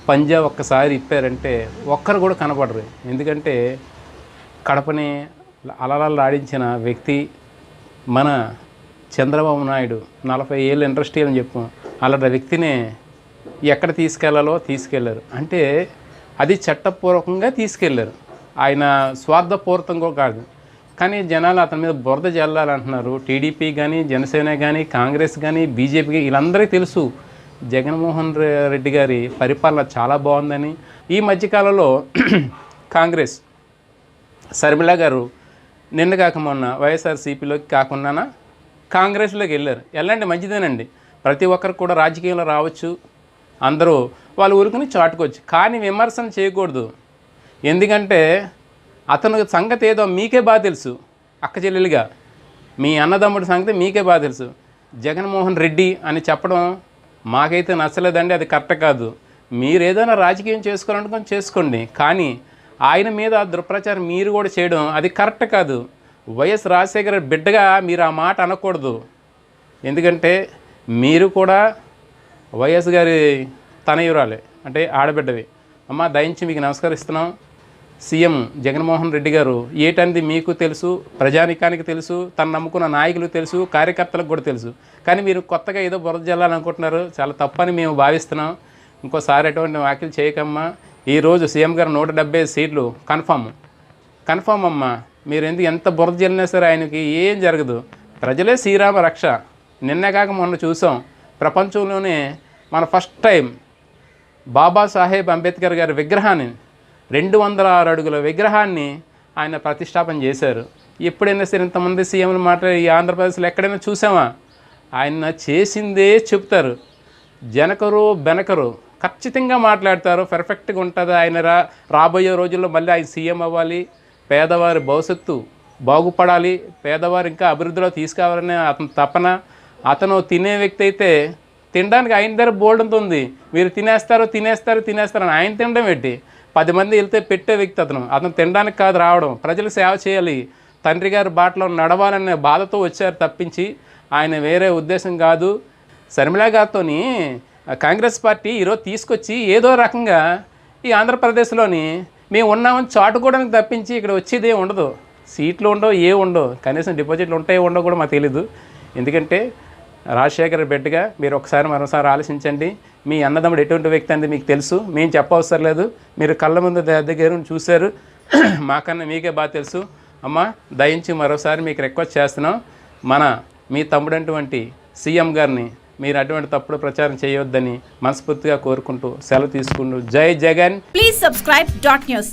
పంజా ఒక్కసారి ఇప్పారంటే ఒక్కరు కూడా కనపడరు. ఎందుకంటే కడపని అలలాడించిన వ్యక్తి మన చంద్రబాబు నాయుడు. 40 ఏళ్ళు ఇండస్ట్రీ అని చెప్పాం. అలాంటి వ్యక్తిని ఎక్కడ తీసుకెళ్లాలో తీసుకెళ్లారు. అంటే అది చట్టపూర్వకంగా తీసుకెళ్లారు. ఆయన స్వార్థపూరితంగా కాదు. కానీ జనాలు అతని మీద బురద జల్లాలంటున్నారు. టీడీపీ కానీ, జనసేన కానీ, కాంగ్రెస్ కానీ, బీజేపీ వీళ్ళందరికీ తెలుసు జగన్మోహన్ రెడ్డి గారి పరిపాలన చాలా బాగుందని. ఈ మధ్యకాలంలో కాంగ్రెస్ శర్మిల గారు నిన్న కాక మొన్న వైఎస్ఆర్సీపీలోకి కాకుండా కాంగ్రెస్లోకి వెళ్ళారు. వెళ్ళండి, మంచిదేనండి. ప్రతి ఒక్కరు కూడా రాజకీయంలో రావచ్చు, అందరూ వాళ్ళ ఊరికి చాటుకోవచ్చు. కానీ విమర్శన చేయకూడదు. ఎందుకంటే అతను సంగతి ఏదో మీకే బాగా తెలుసు. అక్క చెల్లెలుగా మీ అన్నదమ్ముడి సంగతి మీకే బాగా తెలుసు. జగన్మోహన్ రెడ్డి అని చెప్పడం మాకైతే నచ్చలేదండి. అది కరెక్ట్ కాదు. మీరు ఏదైనా రాజకీయం చేసుకోవాలనుకుని చేసుకోండి. కానీ ఆయన మీద దుష్ప్రచారం మీరు కూడా చేయడం అది కరెక్ట్ కాదు. వైఎస్ రాజశేఖర బిడ్డగా మీరు ఆ మాట అనకూడదు. ఎందుకంటే మీరు కూడా వైఎస్ గారి తనయురాలే, అంటే ఆడబిడ్డవి. అమ్మ దయించి మీకు నమస్కరిస్తున్నాం. సీఎం జగన్మోహన్ రెడ్డి గారు ఏటంది మీకు తెలుసు, ప్రజానికానికి తెలుసు, తను నమ్ముకున్న నాయకులకు తెలుసు, కార్యకర్తలకు కూడా తెలుసు. కానీ మీరు కొత్తగా ఏదో బురద జల్లాలనుకుంటున్నారు. చాలా తప్పని మేము భావిస్తున్నాం. ఇంకోసారి ఎటువంటి వ్యాఖ్యలు చేయకమ్మా. ఈరోజు సీఎం గారు 170 సీట్లు కన్ఫామ్ అమ్మా. మీరు ఎంత బురద జల్లినా సరే ఆయనకి ఏం జరగదు. ప్రజలే శ్రీరామ రక్ష. నిన్నే కాక మొన్న చూసాం, ప్రపంచంలోనే మన ఫస్ట్ టైం బాబాసాహెబ్ అంబేద్కర్ గారి విగ్రహాన్ని 206 అడుగుల విగ్రహాన్ని ఆయన ప్రతిష్టాపన చేశారు. ఎప్పుడైనా సరే ఇంతమంది సీఎంలు ఈ ఆంధ్రప్రదేశ్లో ఎక్కడైనా చూసామా? ఆయన చేసిందే చెప్తారు. జనకరు బెనకరు ఖచ్చితంగా మాట్లాడతారు. పర్ఫెక్ట్గా ఉంటుంది. ఆయన రాబోయే రోజుల్లో మళ్ళీ ఆయన సీఎం అవ్వాలి, పేదవారి భవిష్యత్తు బాగుపడాలి, పేదవారు ఇంకా అభివృద్ధిలో తీసుకురావాలనే అతని తపన. అతను తినే వ్యక్తి అయితే తినడానికి ఆయన దగ్గర బోల్డ్ ఉంది. మీరు తినేస్తారు అని ఆయన తినడం ఏంటి? 10 మంది వెళ్తే పెట్టే వ్యక్తి అతను తినడానికి కాదు రావడం, ప్రజలు సేవ చేయాలి, తండ్రి గారి బాటలో నడవాలనే బాధతో వచ్చారు తప్పించి ఆయన వేరే ఉద్దేశం కాదు. శర్మిల గారితో కాంగ్రెస్ పార్టీ ఈరోజు తీసుకొచ్చి ఏదో రకంగా ఈ ఆంధ్రప్రదేశ్లోని మేము ఉన్నామని చాటుకోవడానికి తప్పించి ఇక్కడ వచ్చేదే ఉండదు. సీట్లు ఉండవు, ఉండవు. కనీసం డిపాజిట్లు ఉంటాయో ఉండవు కూడా మాకు తెలీదు. ఎందుకంటే రాజశేఖర బిడ్డగా మీరు మరోసారి ఆలోచించండి. మీ అన్నదమ్ముడు ఎటువంటి వ్యక్తి అనేది మీకు తెలుసు. మేము చెప్పవసరం లేదు. మీరు కళ్ళ ముందు దగ్గర చూశారు. మాకన్నా మీకే బాగా తెలుసు. అమ్మ దయించి మరోసారి మీకు రిక్వెస్ట్ చేస్తున్నాం. మీ తమ్ముడంటువంటి సీఎం గారిని మీరు అటువంటి తప్పుడు ప్రచారం చేయొద్దని మనస్ఫూర్తిగా కోరుకుంటూ సెలవు తీసుకుంటూ జై జగన్. Please subscribe .news.